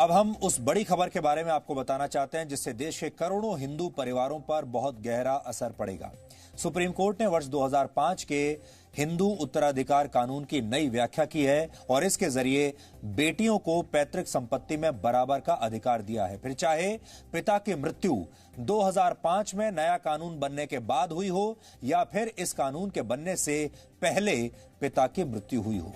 अब हम उस बड़ी खबर के बारे में आपको बताना चाहते हैं जिससे देश के करोड़ों हिंदू परिवारों पर बहुत गहरा असर पड़ेगा। सुप्रीम कोर्ट ने वर्ष 2005 के हिंदू उत्तराधिकार कानून की नई व्याख्या की है और इसके जरिए बेटियों को पैतृक संपत्ति में बराबर का अधिकार दिया है, फिर चाहे पिता की मृत्यु 2005 में नया कानून बनने के बाद हुई हो या फिर इस कानून के बनने से पहले पिता की मृत्यु हुई हो।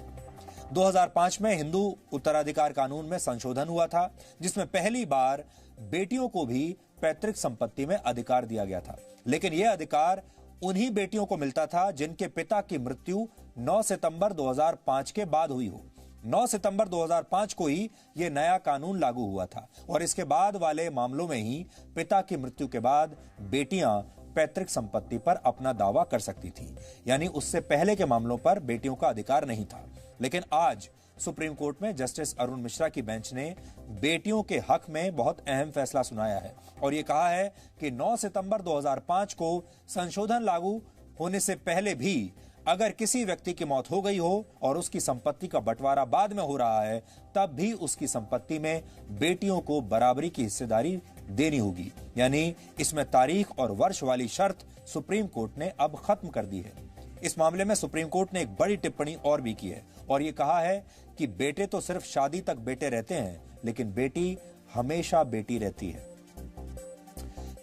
2005 में हिंदू उत्तराधिकार कानून में संशोधन हुआ था जिसमें पहली बार बेटियों को भी पैतृक संपत्ति में अधिकार दिया गया था, लेकिन यह अधिकार उन्हीं बेटियों को मिलता था जिनके पिता की मृत्यु 9 सितंबर 2005 के बाद हुई हो। 9 सितंबर 2005 को ही यह नया कानून लागू हुआ था और इसके बाद वाले मामलों में ही पिता की मृत्यु के बाद बेटियां पैतृक संपत्ति पर अपना दावा कर सकती थी, यानी उससे पहले के मामलों पर बेटियों का अधिकार नहीं था। लेकिन आज सुप्रीम कोर्ट में जस्टिस अरुण मिश्रा की बेंच ने बेटियों के हक में बहुत अहम फैसला सुनाया है और यह कहा है कि 9 सितंबर 2005 को संशोधन लागू होने से पहले भी अगर किसी व्यक्ति की मौत हो गई हो और उसकी संपत्ति का बंटवारा बाद में हो रहा है, तब भी उसकी संपत्ति में बेटियों को बराबरी की हिस्सेदारी देनी होगी। यानी इसमें तारीख और वर्ष वाली शर्त सुप्रीम कोर्ट ने अब खत्म कर दी है। इस मामले में सुप्रीम कोर्ट ने एक बड़ी टिप्पणी और भी की है और यह कहा है कि बेटे तो सिर्फ शादी तक बेटे रहते हैं, लेकिन बेटी हमेशा बेटी रहती है।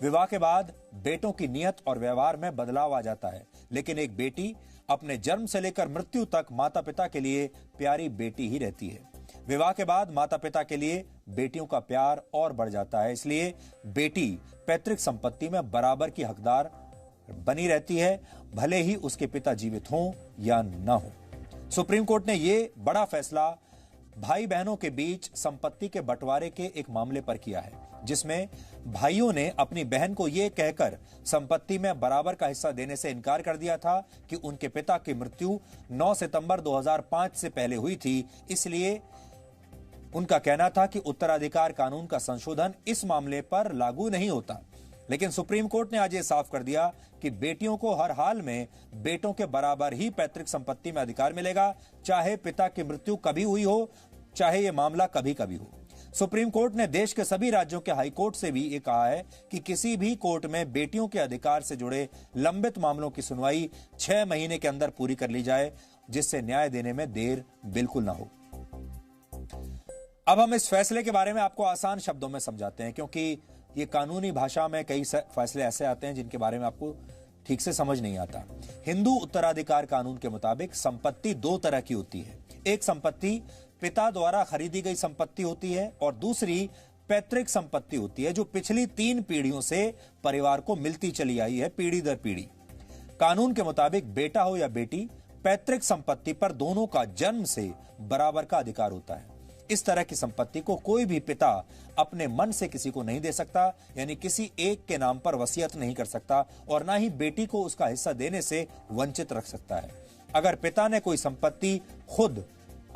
विवाह के बाद बेटों की नियत और व्यवहार में बदलाव आ जाता है, लेकिन एक बेटी अपने जन्म से लेकर मृत्यु तक माता पिता के लिए प्यारी बेटी ही रहती है। विवाह के बाद माता पिता के लिए बेटियों का प्यार और बढ़ जाता है, इसलिए बेटी पैतृक संपत्ति में बराबर की हकदार बनी रहती है, भले ही उसके पिता जीवित हों या ना हो। सुप्रीम कोर्ट ने यह बड़ा फैसला भाई बहनों के बीच संपत्ति के बंटवारे के एक मामले पर किया है, जिसमें भाइयों ने अपनी बहन को यह कहकर संपत्ति में बराबर का हिस्सा देने से इनकार कर दिया था कि उनके पिता की मृत्यु 9 सितंबर 2005 से पहले हुई थी, इसलिए उनका कहना था कि उत्तराधिकार कानून का संशोधन इस मामले पर लागू नहीं होता। लेकिन सुप्रीम कोर्ट ने आज यह साफ कर दिया कि बेटियों को हर हाल में बेटों के बराबर ही पैतृक संपत्ति में अधिकार मिलेगा, चाहे पिता की मृत्यु कभी हुई हो, चाहे यह मामला कभी कभी हो। सुप्रीम कोर्ट ने देश के सभी राज्यों के हाई कोर्ट से भी यह कहा है कि किसी भी कोर्ट में बेटियों के अधिकार से जुड़े लंबित मामलों की सुनवाई 6 महीने के अंदर पूरी कर ली जाए, जिससे न्याय देने में देर बिल्कुल ना हो। अब हम इस फैसले के बारे में आपको आसान शब्दों में समझाते हैं, क्योंकि ये कानूनी भाषा में कई फैसले ऐसे आते हैं जिनके बारे में आपको ठीक से समझ नहीं आता। हिंदू उत्तराधिकार कानून के मुताबिक संपत्ति 2 तरह की होती है। एक संपत्ति पिता द्वारा खरीदी गई संपत्ति होती है और दूसरी पैतृक संपत्ति होती है, जो पिछली 3 पीढ़ियों से परिवार को मिलती चली आई है, पीढ़ी दर पीढ़ी। कानून के मुताबिक बेटा हो या बेटी, पैतृक संपत्ति पर दोनों का जन्म से बराबर का अधिकार होता है। इस तरह की संपत्ति को कोई भी पिता अपने मन से किसी को नहीं दे सकता, यानी किसी एक के नाम पर वसीयत नहीं कर सकता और ना ही बेटी को उसका हिस्सा देने से वंचित रख सकता है। अगर पिता ने कोई संपत्ति खुद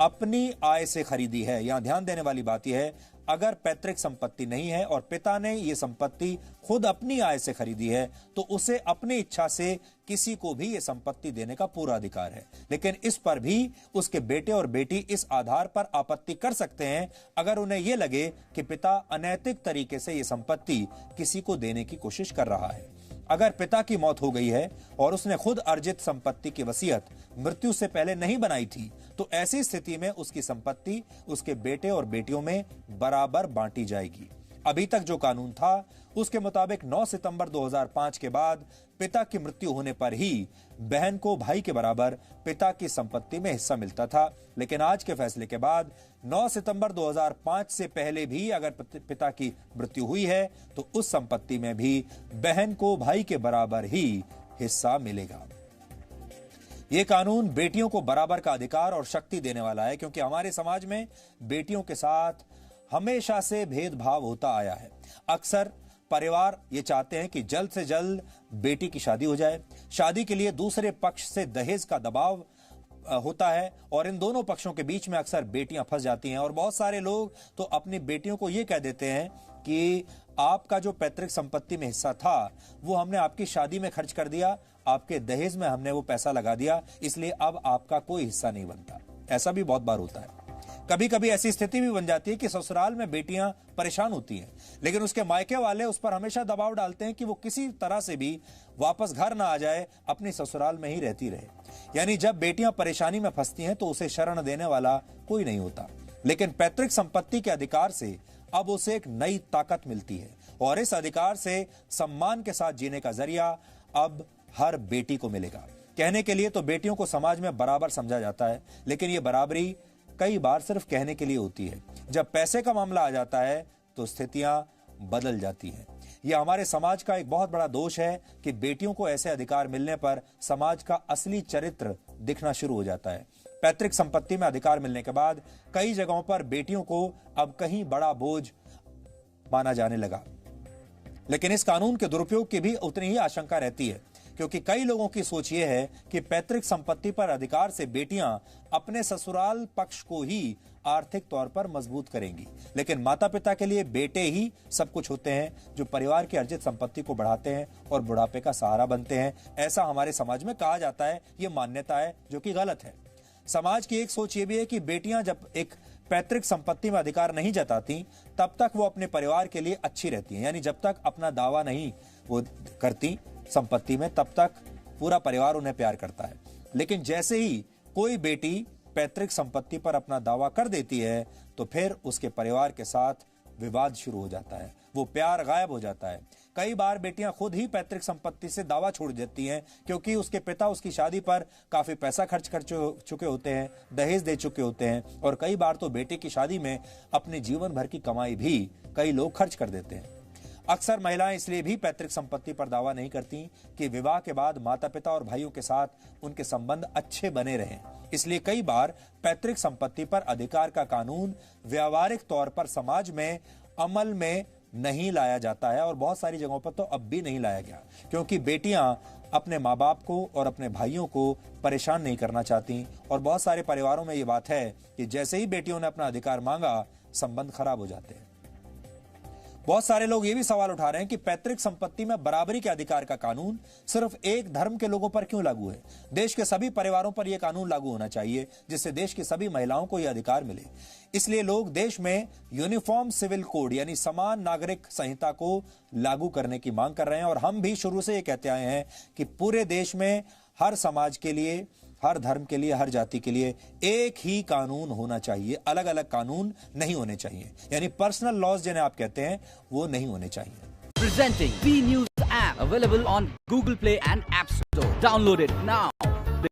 अपनी आय से खरीदी है, यहां ध्यान देने वाली बात यह है, अगर पैतृक संपत्ति नहीं है और पिता ने यह संपत्ति खुद अपनी आय से खरीदी है, तो उसे अपनी इच्छा से किसी को भी यह संपत्ति देने का पूरा अधिकार है। लेकिन इस पर भी उसके बेटे और बेटी इस आधार पर आपत्ति कर सकते हैं अगर उन्हें यह लगे कि पिता अनैतिक तरीके से यह संपत्ति किसी को देने की कोशिश कर रहा है। अगर पिता की मौत हो गई है और उसने खुद अर्जित संपत्ति की वसीयत मृत्यु से पहले नहीं बनाई थी, तो ऐसी स्थिति में उसकी संपत्ति उसके बेटे और बेटियों में बराबर बांटी जाएगी। अभी तक जो कानून था उसके मुताबिक 9 सितंबर 2005 के बाद पिता की मृत्यु होने पर ही बहन को भाई के बराबर पिता की संपत्ति में हिस्सा मिलता था, लेकिन आज के फैसले के बाद 9 सितंबर 2005 से पहले भी अगर पिता की मृत्यु हुई है तो उस संपत्ति में भी बहन को भाई के बराबर ही हिस्सा मिलेगा। यह कानून बेटियों को बराबर का अधिकार और शक्ति देने वाला है, क्योंकि हमारे समाज में बेटियों के साथ हमेशा से भेदभाव होता आया है। अक्सर परिवार ये चाहते हैं कि जल्द से जल्द बेटी की शादी हो जाए। शादी के लिए दूसरे पक्ष से दहेज का दबाव होता है और इन दोनों पक्षों के बीच में अक्सर बेटियां फंस जाती हैं और बहुत सारे लोग तो अपनी बेटियों को यह कह देते हैं कि आपका जो पैतृक संपत्ति में हिस्सा था वो हमने आपकी शादी में खर्च कर दिया, आपके दहेज में हमने वो पैसा लगा दिया, इसलिए अब आपका कोई हिस्सा नहीं बनता। ऐसा भी बहुत बार होता है। कभी कभी ऐसी स्थिति भी बन जाती है कि ससुराल में बेटियां परेशान होती हैं, लेकिन उसके मायके वाले उस पर हमेशा दबाव डालते हैं कि वो किसी तरह से भी वापस घर ना आ जाए, अपनी ससुराल में ही रहती रहे। यानी जब बेटियां परेशानी में फंसती हैं तो उसे शरण देने वाला कोई नहीं होता। लेकिन पैतृक संपत्ति के अधिकार से अब उसे एक नई ताकत मिलती है और इस अधिकार से सम्मान के साथ जीने का जरिया अब हर बेटी को मिलेगा। कहने के लिए तो बेटियों को समाज में बराबर समझा जाता है, लेकिन यह बराबरी कई बार सिर्फ कहने के लिए होती है। जब पैसे का मामला आ जाता है तो स्थितियां बदल जाती हैं। यह हमारे समाज का एक बहुत बड़ा दोष है कि बेटियों को ऐसे अधिकार मिलने पर समाज का असली चरित्र दिखना शुरू हो जाता है। पैतृक संपत्ति में अधिकार मिलने के बाद कई जगहों पर बेटियों को अब कहीं बड़ा बोझ माना जाने लगा। लेकिन इस कानून के दुरुपयोग की भी उतनी ही आशंका रहती है, क्योंकि कई लोगों की सोच यह है कि पैतृक संपत्ति पर अधिकार से बेटियां अपने ससुराल पक्ष को ही आर्थिक तौर पर मजबूत करेंगी। लेकिन माता पिता के लिए बेटे ही सब कुछ होते हैं, जो परिवार की अर्जित संपत्ति को बढ़ाते हैं और बुढ़ापे का सहारा बनते हैं। ऐसा हमारे समाज में कहा जाता है, ये मान्यता है जो कि गलत है। समाज की एक सोच ये भी है कि बेटियां जब एक पैतृक संपत्ति में अधिकार नहीं जताती तब तक वो अपने परिवार के लिए अच्छी रहती हैं। यानी जब तक अपना दावा नहीं वो करती संपत्ति में, तब तक पूरा परिवार उन्हें प्यार करता है। लेकिन जैसे ही कोई बेटी पैतृक संपत्ति पर अपना दावा कर देती है तो फिर उसके परिवार के साथ विवाद शुरू हो जाता है, वो प्यार गायब हो जाता है। कई बार बेटियां खुद ही पैतृक संपत्ति से दावा छोड़ देती हैं, क्योंकि उसके पिता उसकी शादी पर काफी पैसा खर्च कर चुके होते हैं, दहेज दे चुके होते हैं, और कई बार तो बेटे की शादी में अपने जीवन भर की कमाई भी कई लोग खर्च कर देते हैं। अक्सर महिलाएं इसलिए भी पैतृक संपत्ति पर दावा नहीं करती कि विवाह के बाद माता पिता और भाइयों के साथ उनके संबंध अच्छे बने रहें। इसलिए कई बार पैतृक संपत्ति पर अधिकार का कानून व्यावहारिक तौर पर समाज में अमल में नहीं लाया जाता है, और बहुत सारी जगहों पर तो अब भी नहीं लाया गया, क्योंकि बेटियां अपने माँ बाप को और अपने भाइयों को परेशान नहीं करना चाहती। और बहुत सारे परिवारों में ये बात है कि जैसे ही बेटियों ने अपना अधिकार मांगा, संबंध खराब हो जाते हैं। बहुत सारे लोग ये भी सवाल उठा रहे हैं कि पैतृक संपत्ति में बराबरी के अधिकार का कानून सिर्फ एक धर्म के लोगों पर क्यों लागू है। देश के सभी परिवारों पर यह कानून लागू होना चाहिए, जिससे देश की सभी महिलाओं को यह अधिकार मिले। इसलिए लोग देश में यूनिफॉर्म सिविल कोड यानी समान नागरिक संहिता को लागू करने की मांग कर रहे हैं। और हम भी शुरू से ये कहते आए हैं कि पूरे देश में हर समाज के लिए, हर धर्म के लिए, हर जाति के लिए एक ही कानून होना चाहिए, अलग अलग कानून नहीं होने चाहिए। यानी पर्सनल लॉज जिन्हें आप कहते हैं वो नहीं होने चाहिए। Presenting B News app available on Google Play and App Store. Download it now.